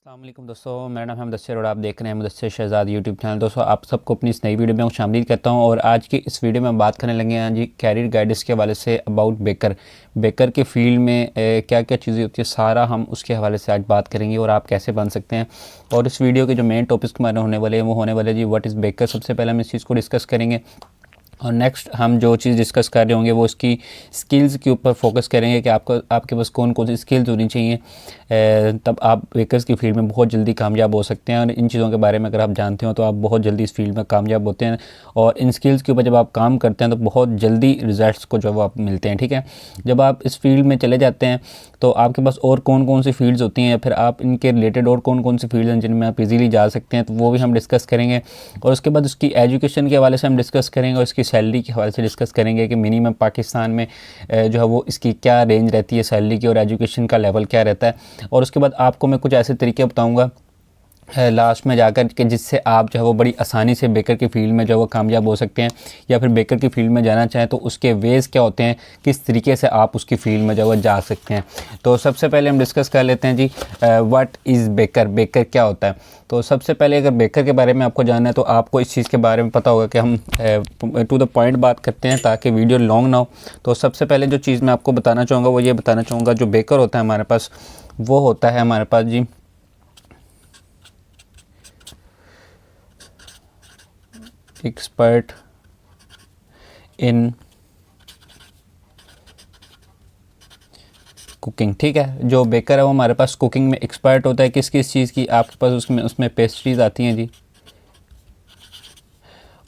अस्सलाम वालेकुम दोस्तों, मेरा नाम है मुदस्सिर और आप देख रहे हैं मुदस्सिर शहज़ाद यूट्यूब चैनल। दोस्तों आप सबको अपनी इस नई वीडियो में खुशामदीद करता हूं और आज की इस वीडियो में बात करने लगे हैं जी कैरियर गाइडेंस के हवाले से अबाउट बेकर के फील्ड में क्या क्या चीज़ें होती है, सारा हम उसके हवाले से आज बात करेंगे और आप कैसे बन सकते हैं। और इस वीडियो के जो मेन टॉपिक्स हमारे होने वाले हैं वो होने वाले जी व्हाट इज़ बेकर। सबसे पहले हम इस चीज़ को डिस्कस करेंगे और नेक्स्ट हम जो चीज़ डिस्कस कर रहे होंगे वो इसकी स्किल्स के ऊपर फोकस करेंगे कि आपके पास कौन कौन सी स्किल्स होनी चाहिए, तब आप बेकर्स की फील्ड में बहुत जल्दी कामयाब हो सकते हैं। और इन चीज़ों के बारे में अगर आप जानते हो तो आप बहुत जल्दी इस फील्ड में कामयाब होते हैं और इन स्किल्स के ऊपर जब आप काम करते हैं तो बहुत जल्दी रिजल्ट्स को जो वो आप मिलते हैं। ठीक है, जब आप इस फील्ड में चले जाते हैं तो आपके पास और कौन कौन सी फील्ड्स होती हैं या फिर आप इनके रिलेटेड और कौन कौन सी फील्ड्स हैं जिनमें आप इजीली जा सकते हैं, तो वो भी हम डिस्कस करेंगे। और उसके बाद उसकी एजुकेशन के हवाले से हम डिस्कस करेंगे और इसकी सैलरी के हवाले से डिस्कस करेंगे कि मिनिमम पाकिस्तान में जो है वो इसकी क्या रेंज रहती है सैलरी की और एजुकेशन का लेवल क्या रहता है। और उसके बाद आपको मैं कुछ ऐसे तरीके बताऊँगा लास्ट में जाकर कि जिससे आप जो है वो बड़ी आसानी से बेकर की फील्ड में जो है वो कामयाब हो सकते हैं, या फिर बेकर की फील्ड में जाना चाहें तो उसके वेज़ क्या होते हैं, किस तरीके से आप उसकी फील्ड में जो है वो जा सकते हैं। तो सबसे पहले हम डिस्कस कर लेते हैं जी व्हाट इज़ बेकर क्या होता है। तो सबसे पहले अगर बेकर के बारे में आपको जानना है तो आपको इस चीज़ के बारे में पता होगा कि हम टू द पॉइंट बात करते हैं ताकि वीडियो लॉन्ग ना हो। तो सबसे पहले जो चीज़ मैं आपको बताना चाहूँगा वो ये बताना चाहूँगा, जो बेकर होता है हमारे पास वो होता है हमारे पास जी एक्सपर्ट इन कुकिंग। ठीक है, जो बेकर है वो हमारे पास कुकिंग में एक्सपर्ट होता है। किस किस चीज़ की आपके पास उसमें पेस्ट्रीज आती हैं जी,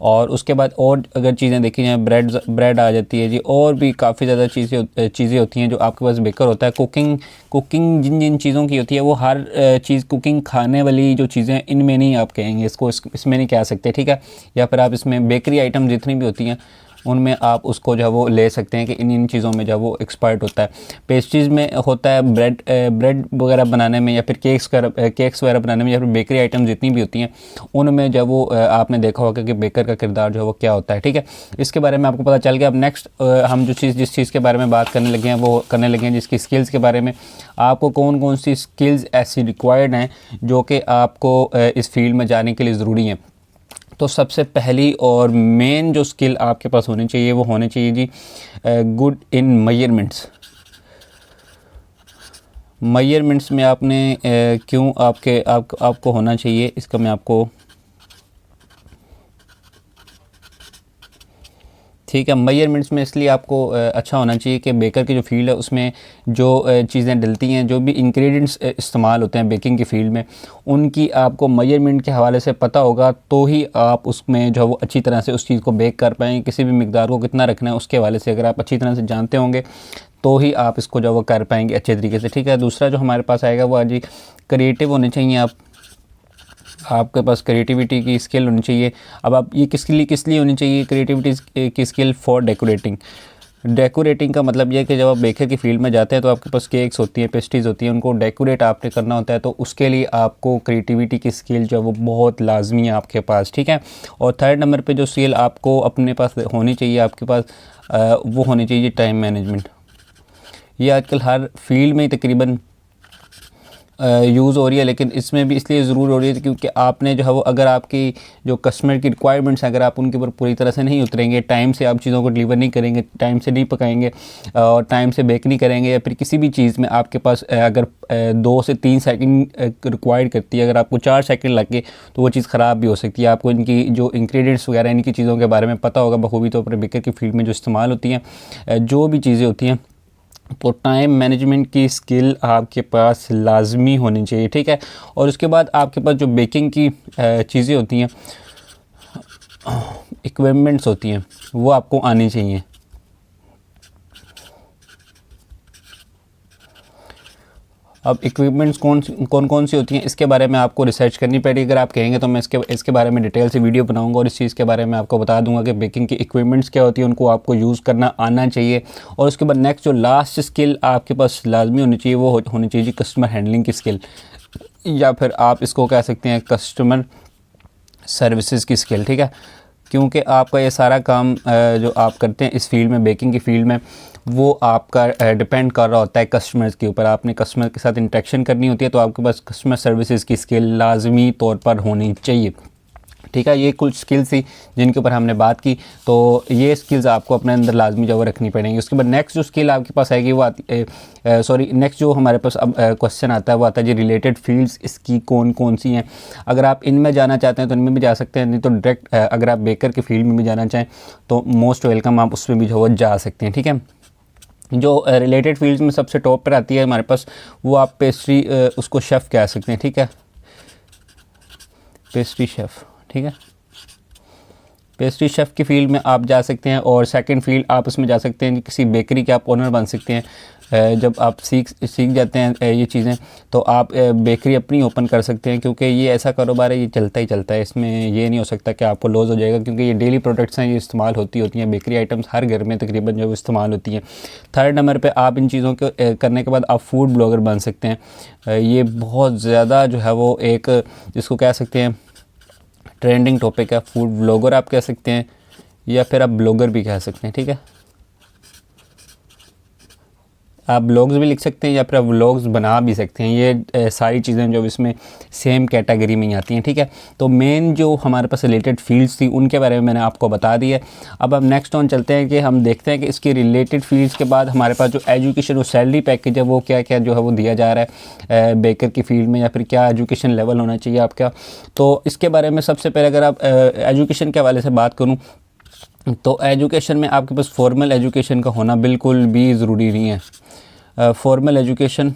और उसके बाद और अगर चीज़ें देखी जाएँ ब्रेड आ जाती है जी, और भी काफ़ी ज़्यादा चीज़ें होती हैं जो आपके पास बेकर होता है। कुकिंग जिन जिन चीज़ों की होती है वो हर चीज़ कुकिंग खाने वाली जो चीज़ें इनमें नहीं आप कहेंगे इसको, इसमें नहीं कह सकते। ठीक है, या फिर आप इसमें बेकरी आइटम जितनी भी होती हैं उनमें आप उसको जो है वो ले सकते हैं कि इन चीज़ों में जो है वो एक्सपर्ट होता है। पेस्ट्रीज़ में होता है ब्रेड वगैरह बनाने में या फिर केक्स वगैरह बनाने में, या फिर बेकरी आइटम जितनी भी होती हैं उनमें जो वो आपने देखा होगा कि बेकर का किरदार जो है वो क्या होता है। ठीक है, इसके बारे में आपको पता चल गया। अब नेक्स्ट हम जिस चीज़ के बारे में बात करने लगे हैं वो करने लगे हैं जिसकी स्किल्स के बारे में। आपको कौन कौन सी स्किल्स ऐसी रिक्वायर्ड हैं जो कि आपको इस फील्ड में जाने के लिए ज़रूरी हैं। तो सबसे पहली और मेन जो स्किल आपके पास होनी चाहिए वो होनी चाहिए जी गुड इन मेजरमेंट्स में आपने क्यों आपको होना चाहिए, इसका मैं आपको ठीक है। मेजरमेंट्स में इसलिए आपको अच्छा होना चाहिए कि बेकर की जो फील्ड है उसमें जो चीज़ें डलती हैं, जो भी इंग्रेडिएंट्स इस्तेमाल होते हैं बेकिंग की फील्ड में, उनकी आपको मेजरमेंट के हवाले से पता होगा तो ही आप उसमें जो है वो अच्छी तरह से उस चीज़ को बेक कर पाएंगे। किसी भी मिकदार को कितना रखना है उसके हवाले से अगर आप अच्छी तरह से जानते होंगे तो ही आप इसको जो वो कर पाएंगे अच्छे तरीके से। ठीक है, दूसरा जो हमारे पास आएगा वो आज क्रिएटिव होने चाहिए आपके पास क्रिएटिविटी की स्किल होनी चाहिए। अब आप ये किस लिए होनी चाहिए क्रिएटिविटी की स्किल? फॉर डेकोरेटिंग का मतलब यह है कि जब आप बेकर की फील्ड में जाते हैं तो आपके पास केक्स होती हैं, पेस्ट्रीज़ होती हैं, उनको डेकोरेट आपने करना होता है, तो उसके लिए आपको क्रिएटिविटी की स्किल जो है वो बहुत लाजमी है आपके पास। ठीक है, और थर्ड नंबर पे जो स्किल आपको अपने पास होनी चाहिए आपके पास वो होनी चाहिए टाइम मैनेजमेंट। ये आजकल हर फील्ड में ही तकरीबन यूज़ हो रही है, लेकिन इसमें भी इसलिए ज़रूर हो रही है क्योंकि आपने जो है वो अगर आपकी जो कस्टमर की रिक्वायरमेंट्स हैं अगर आप उनके ऊपर पूरी तरह से नहीं उतरेंगे, टाइम से आप चीज़ों को डिलीवर नहीं करेंगे, टाइम से नहीं पकाएंगे और टाइम से बेक नहीं करेंगे, या फिर किसी भी चीज़ में आपके पास अगर 2 से 3 सेकंड रिक्वायर्ड करती है, अगर आपको 4 सेकंड लगे तो वो चीज़ ख़राब भी हो सकती है। आपको इनकी जो इंग्रेडिएंट्स वगैरह इनकी चीज़ों के बारे में पता होगा बखूबी तौर पर बेकर की फील्ड में जो इस्तेमाल होती हैं जो भी चीज़ें होती हैं, तो टाइम मैनेजमेंट की स्किल आपके पास लाजमी होनी चाहिए। ठीक है, और उसके बाद आपके पास जो बेकिंग की चीज़ें होती हैं, इक्विपमेंट्स होती हैं, वो आपको आनी चाहिए। अब इक्विपमेंट्स कौन सी होती हैं इसके बारे में आपको रिसर्च करनी पड़ेगी। अगर आप कहेंगे तो मैं इसके बारे में डिटेल से वीडियो बनाऊंगा और इस चीज़ के बारे में आपको बता दूंगा कि बेकिंग की इक्विपमेंट्स क्या होती है, उनको आपको यूज़ करना आना चाहिए। और उसके बाद नेक्स्ट जो लास्ट स्किल आपके पास लाजमी होनी चाहिए वो होनी चाहिए कस्टमर हैंडलिंग की स्किल, या फिर आप इसको कह सकते हैं कस्टमर सर्विसेज की स्किल। ठीक है, क्योंकि आपका ये सारा काम जो आप करते हैं इस फील्ड में, बेकिंग की फील्ड में, वो आपका डिपेंड कर रहा होता है कस्टमर्स के ऊपर। आपने कस्टमर के साथ इंटरेक्शन करनी होती है, तो आपके पास कस्टमर सर्विसेज की स्किल लाजमी तौर पर होनी चाहिए। ठीक है, ये कुछ स्किल्स थी जिनके ऊपर हमने बात की, तो ये स्किल्स आपको अपने अंदर लाजमी जो रखनी पड़ेंगी। उसके बाद नेक्स्ट जो स्किल आपके पास आएगी वो आती नेक्स्ट जो हमारे पास अब क्वेश्चन आता है वो आता है जी रिलेटेड फील्ड्स इसकी कौन कौन सी हैं। अगर आप इनमें जाना चाहते हैं तो इनमें भी जा सकते हैं, नहीं तो डायरेक्ट अगर आप बेकर के फील्ड में भी जाना चाहें तो मोस्ट वेलकम, आप उसमें भी जो है जा सकते हैं। ठीक है, जो रिलेटेड फील्ड्स में सबसे टॉप पर आती है हमारे पास, वो आप पेस्ट्री उसको शेफ़ कह सकते हैं। ठीक है, पेस्ट्री शेफ़। ठीक है, पेस्ट्री शेफ़ की फ़ील्ड में आप जा सकते हैं। और सेकंड फील्ड आप उसमें जा सकते हैं कि किसी बेकरी के आप ओनर बन सकते हैं। जब आप सीख जाते हैं ये चीज़ें, तो आप बेकरी अपनी ओपन कर सकते हैं, क्योंकि ये ऐसा कारोबार है, ये चलता ही चलता है। इसमें ये नहीं हो सकता कि आपको लॉस हो जाएगा, क्योंकि ये डेली प्रोडक्ट्स हैं, ये इस्तेमाल होती हैं। बेकरी आइटम्स हर घर में तकरीबन जो इस्तेमाल होती हैं। थर्ड नंबर पे आप इन चीज़ों को करने के बाद आप फूड ब्लॉगर बन सकते हैं। ये बहुत ज़्यादा जो है वो एक जिसको कह सकते हैं ट्रेंडिंग टॉपिक है। फूड व्लॉगर आप कह सकते हैं, या फिर आप ब्लॉगर भी कह सकते हैं। ठीक है, आप ब्लॉग्स भी लिख सकते हैं या फिर आप व्लॉग्स बना भी सकते हैं। ये सारी चीज़ें जो इसमें सेम कैटेगरी में ही आती हैं। ठीक है, तो मेन जो हमारे पास रिलेटेड फील्ड्स थी उनके बारे में मैंने आपको बता दिया। अब हम नेक्स्ट ऑन चलते हैं कि हम देखते हैं कि इसकी रिलेटेड फील्ड्स के बाद हमारे पास जो एजुकेशन और सैलरी पैकेज है वो क्या क्या जो है वो दिया जा रहा है बेकर की फील्ड में, या फिर क्या एजुकेशन लेवल होना चाहिए आपका। तो इसके बारे में सबसे पहले अगर आप एजुकेशन के हवाले से बात करूँ तो एजुकेशन में आपके पास फॉर्मल एजुकेशन का होना बिल्कुल भी ज़रूरी नहीं है। Formal education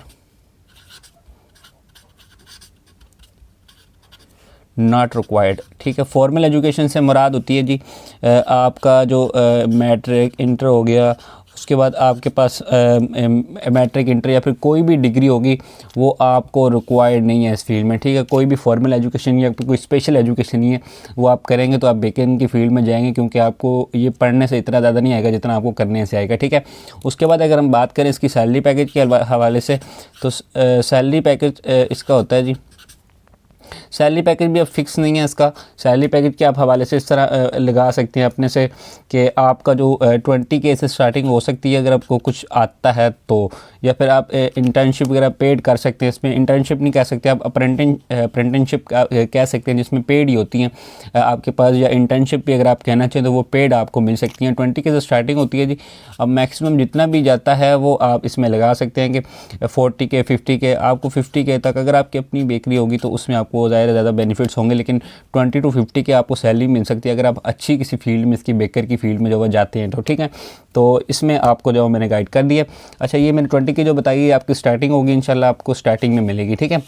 not required. ठीक है, फॉर्मल एजुकेशन से मुराद होती है जी आपका जो मैट्रिक इंटर हो गया, उसके बाद आपके पास मैट्रिक इंटर या फिर कोई भी डिग्री होगी वो आपको रिक्वायर्ड नहीं है इस फील्ड में। ठीक है, कोई भी फॉर्मल एजुकेशन या कोई स्पेशल एजुकेशन नहीं है वो आप करेंगे तो आप बेकिंग की फील्ड में जाएंगे, क्योंकि आपको ये पढ़ने से इतना ज़्यादा नहीं आएगा जितना आपको करने से आएगा। ठीक है, उसके बाद अगर हम बात करें इसकी सैलरी पैकेज के हवाले से, तो सैलरी पैकेज इसका होता है जी, सैलरी पैकेज भी अब फिक्स नहीं है इसका। सैलरी पैकेज के आप हवाले से इस तरह लगा सकते हैं अपने से कि आपका जो 20K से स्टार्टिंग हो सकती है अगर आपको कुछ आता है तो, या फिर आप इंटर्नशिप वगैरह पेड कर सकते हैं। इसमें इंटर्नशिप नहीं कह सकते आप, अप्रेंटिसशिप कह सकते हैं जिसमें पेड ही होती हैं आपके पास, या इंटर्नशिप भी अगर आप कहना चाहें तो वो पेड आपको मिल सकती हैं। 20K से स्टार्टिंग होती है जी। अब मैक्सिमम जितना भी जाता है वो आप इसमें लगा सकते हैं कि 40K 50K, आपको 50K तक अगर आपकी अपनी बेकरी होगी तो उसमें आपको ज़्यादा बेनिफिट्स होंगे, लेकिन 20 to 50K आपको सैलरी मिल सकती है अगर आप अच्छी किसी फील्ड में, इसकी बेकर की फील्ड में जो वो जाते हैं तो। ठीक है, तो इसमें आपको जो मैंने गाइड कर दिया। अच्छा, ये मैंने 20K जो बताई है आपकी स्टार्टिंग होगी, इंशाल्लाह आपको स्टार्टिंग में मिलेगी। ठीक है,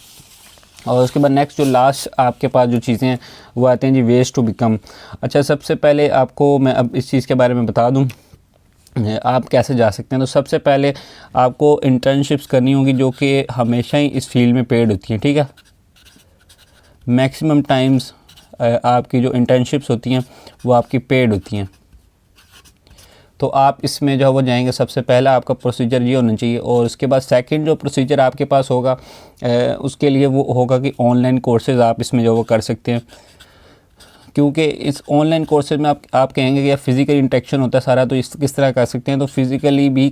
और उसके बाद नेक्स्ट जो लास्ट आपके पास जो चीज़ें हैं वो आते हैं जी वेज टू बिकम। अच्छा, सबसे पहले आपको मैं अब इस चीज़ के बारे में बता दूँ आप कैसे जा सकते हैं। तो सबसे पहले आपको इंटर्नशिप्स करनी होगी जो कि हमेशा ही इस फील्ड में पेड होती हैं। ठीक है, मैक्सिमम टाइम्स आपकी जो इंटर्नशिप्स होती हैं वो आपकी पेड होती हैं। तो आप इसमें जो है वो जाएंगे, सबसे पहला आपका प्रोसीजर ये होना चाहिए। और उसके बाद सेकंड जो प्रोसीजर आपके पास होगा उसके लिए वो होगा कि ऑनलाइन कोर्सेज़ आप इसमें जो वो कर सकते हैं, क्योंकि इस ऑनलाइन कोर्सेज में आप कहेंगे कि यार फिज़िकल इंटरेक्शन होता है सारा, तो इस किस तरह कर सकते हैं। तो फिज़िकली भी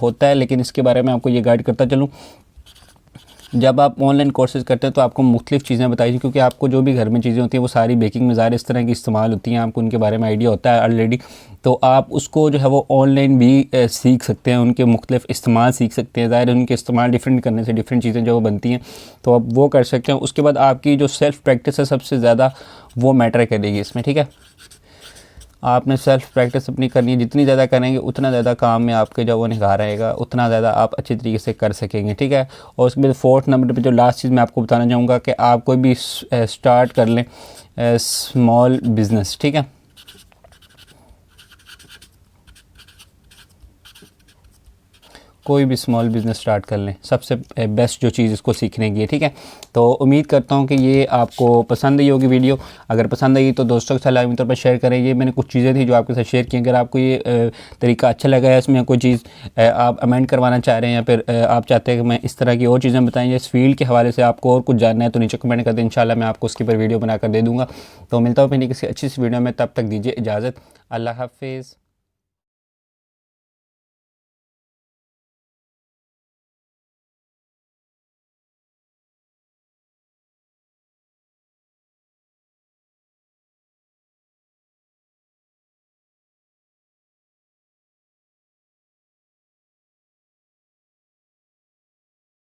होता है, लेकिन इसके बारे में आपको ये गाइड करता चलूँ। जब आप ऑनलाइन कोर्सेज करते हैं तो आपको मुख्तलिफ़ चीज़ें बताई जाए, क्योंकि आपको जो भी घर में चीज़ें होती हैं वो सारी बेकिंग में ज़्यादा इस तरह की इस्तेमाल होती हैं, आपको उनके बारे में आइडिया होता है ऑलरेडी। तो आप उसको जो है वो ऑनलाइन भी सीख सकते हैं, उनके मुख्तलिफ़ इस्तेमाल सीख सकते हैं। ज़ाहिर उनके इस्तेमाल डिफरेंट करने से डिफरेंट चीज़ें जो बनती हैं तो आप वो कर सकते हैं। उसके बाद आपकी जो सेल्फ़ प्रैक्टिस है सबसे ज़्यादा वो मैटर करेगी इसमें। ठीक है, आपने सेल्फ़ प्रैक्टिस अपनी करनी है, जितनी ज़्यादा करेंगे उतना ज़्यादा काम में आपके जो वो निखार रहेगा, उतना ज़्यादा आप अच्छी तरीके से कर सकेंगे। ठीक है, और उसके बाद फोर्थ नंबर पे जो लास्ट चीज़ मैं आपको बताना चाहूँगा कि आप कोई भी स्टार्ट कर लें स्मॉल बिज़नेस। ठीक है, कोई भी स्मॉल बिज़नेस स्टार्ट कर लें, सबसे बेस्ट जो चीज़ इसको सीखने की है। ठीक है, तो उम्मीद करता हूँ कि ये आपको पसंद आई होगी वीडियो। अगर पसंद आई तो दोस्तों के साथ लाजमी तौर पर शेयर करें। ये मैंने कुछ चीज़ें थी जो आपके साथ शेयर की। अगर आपको ये तरीका अच्छा लगा है, इसमें कोई चीज़ आप अमेंड करवाना चाह रहे हैं या फिर आप चाहते हैं कि मैं इस तरह की और चीज़ें बताएं, इस फील्ड के हवाले से आपको और कुछ जानना है, तो नीचे कमेंट कर दें। इंशाल्लाह मैं आपको उसके ऊपर वीडियो बनाकर दे दूँगा। तो मिलता हूँ फिर किसी अच्छी सी वीडियो में, तब तक दीजिए इजाज़त। अल्लाह हाफिज़।